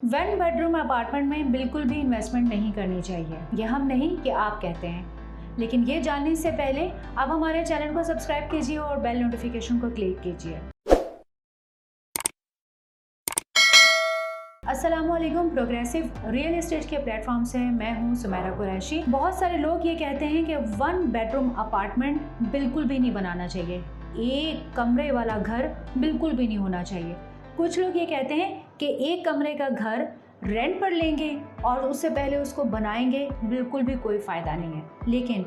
One bedroom apartment में बिल्कुल भी इन्वेस्टमेंट नहीं करनी चाहिए। ये हम नहीं कि आप कहते हैं, लेकिन ये जानने से पहले आप हमारे चैनल को सब्सक्राइब कीजिए और बेल नोटिफिकेशन को क्लिक कीजिए। अस्सलामुअलैकुम। प्रोग्रेसिव रियल एस्टेट के प्लेटफॉर्म से मैं हूं सुमैरा कुरैशी। बहुत सारे लोग ये कहते हैं कि वन बेडरूम अपार्टमेंट बिल्कुल भी नहीं बनाना चाहिए, एक कमरे वाला घर बिल्कुल भी नहीं होना चाहिए। कुछ लोग ये कहते हैं कि एक कमरे का घर रेंट पर लेंगे और उससे पहले उसको बनाएंगे, बिल्कुल भी कोई फ़ायदा नहीं है। लेकिन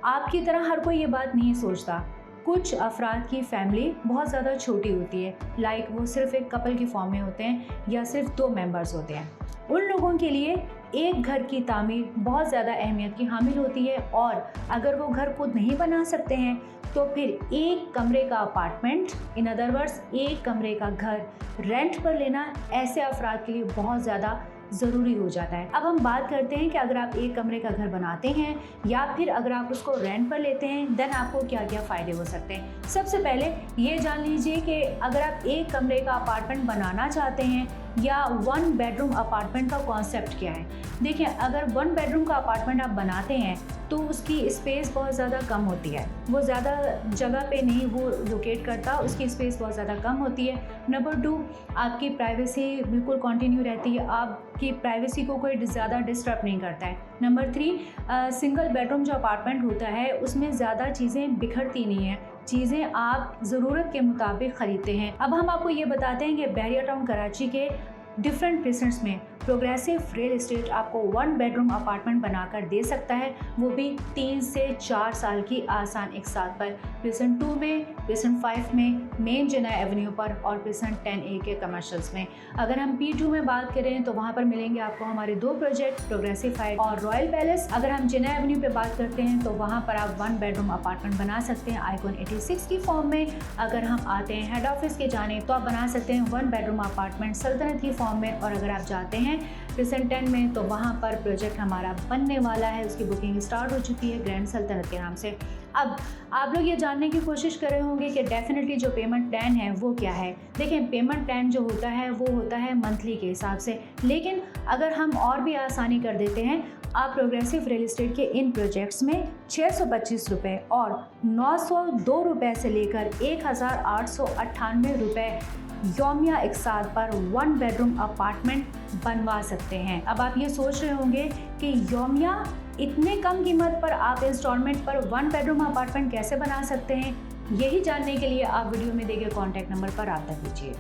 आपकी तरह हर कोई ये बात नहीं सोचता। कुछ अफराद की फैमिली बहुत ज़्यादा छोटी होती है, लाइक वो सिर्फ एक कपल की फॉर्म में होते हैं या सिर्फ 2 मेंबर्स होते हैं। उन लोगों के लिए एक घर की तामीर बहुत ज़्यादा अहमियत की हामिल होती है, और अगर वो घर खुद नहीं बना सकते हैं तो फिर एक कमरे का अपार्टमेंट, इन अदर वर्ड्स एक कमरे का घर रेंट पर लेना ऐसे अफराद के लिए बहुत ज़्यादा ज़रूरी हो जाता है। अब हम बात करते हैं कि अगर आप एक कमरे का घर बनाते हैं या फिर अगर आप उसको रेंट पर लेते हैं, देन आपको क्या क्या फ़ायदे हो सकते हैं। सबसे पहले ये जान लीजिए कि अगर आप एक कमरे का अपार्टमेंट बनाना चाहते हैं या वन बेडरूम अपार्टमेंट का कॉन्सेप्ट क्या है। देखिए, अगर वन बेडरूम का अपार्टमेंट आप बनाते हैं तो उसकी स्पेस बहुत ज़्यादा कम होती है, वो ज़्यादा जगह पे नहीं वो लोकेट करता, उसकी स्पेस बहुत ज़्यादा कम होती है। नंबर 2, आपकी प्राइवेसी बिल्कुल कंटिन्यू रहती है, आपकी प्राइवेसी को कोई ज़्यादा डिस्टर्ब नहीं करता है। नंबर 3, सिंगल बेडरूम जो अपार्टमेंट होता है उसमें ज़्यादा चीज़ें बिखरती नहीं हैं, चीज़ें आप ज़रूरत के मुताबिक ख़रीदते हैं। अब हम आपको ये बताते हैं कि बहरिया टाउन कराची के डिफरेंट प्लेसेस में प्रोग्रेसिव रियल एस्टेट आपको वन बेडरूम अपार्टमेंट बनाकर दे सकता है, वो भी 3 से 4 साल की आसान एक साथ पर। प्रेसन 2 में, प्रेसन 5 में, मेन जिना एवेन्यू पर और प्रेसन 10A के कमर्शियल्स में। अगर हम P2 में बात करें तो वहाँ पर मिलेंगे आपको हमारे 2 प्रोजेक्ट, प्रोग्रेसिव हाइट और रॉयल पैलेस। अगर हम जिना एवेन्यू पे बात करते हैं तो वहाँ पर आप वन बेडरूम अपार्टमेंट बना सकते हैं आइकॉन 86 की फॉर्म में। अगर हम आते हैं हेड ऑफिस के जाने तो आप बना सकते हैं वन बेडरूम अपार्टमेंट सल्तनत की फॉर्म में। और अगर आप जाते हैं प्रेजेंट 10 में तो वहाँ पर प्रोजेक्ट हमारा बनने वाला है, उसकी बुकिंग स्टार्ट हो चुकी है ग्रैंड सल्तनत के नाम से। अब आप लोग ये जानने की कोशिश कर रहे होंगे कि डेफिनेटली जो पेमेंट प्लान है वो क्या है। देखिए, पेमेंट प्लान जो होता है वो होता है मंथली के हिसाब से, लेकिन अगर हम और भी आसानी कर देते हैं, आप प्रोग्रेसिव रियल एस्टेट के इन प्रोजेक्ट्स में 625 रुपये और 902 रुपये से लेकर 1898 रुपये योमिया एक साल पर वन बेडरूम अपार्टमेंट बनवा सकते हैं। अब आप ये सोच रहे होंगे कि योमिया इतने कम कीमत पर आप इंस्टॉलमेंट पर वन बेडरूम अपार्टमेंट कैसे बना सकते हैं। यही जानने के लिए आप वीडियो में दिए गए कॉन्टैक्ट नंबर पर रब्ता कीजिए।